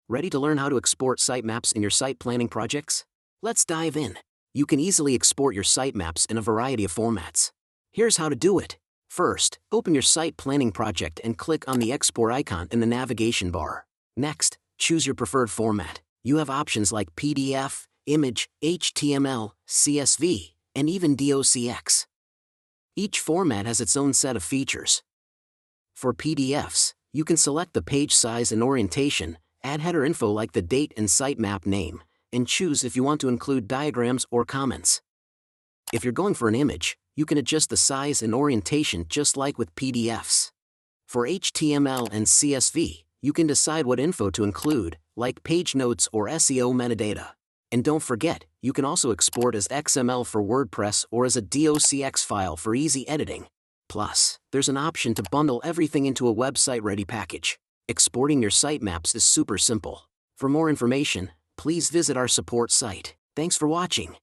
Ready to learn how to export sitemaps in your site planning projects? Let's dive in. You can easily export your sitemaps in a variety of formats. Here's how to do it. First, open your site planning project and click on the export icon in the navigation bar. Next, choose your preferred format. You have options like PDF, image, HTML, CSV, and even docx. Each format has its own set of features. For PDFs, you can select the page size and orientation, add header info like the date and sitemap name, and choose if you want to include diagrams or comments. If you're going for an image, you can adjust the size and orientation just like with PDFs. For HTML and CSV, you can decide what info to include, like page notes or SEO metadata. And don't forget, you can also export as XML for WordPress or as a docx file for easy editing. Plus, there's an option to bundle everything into a website-ready package. Exporting your sitemaps is super simple. For more information, please visit our support site. Thanks for watching.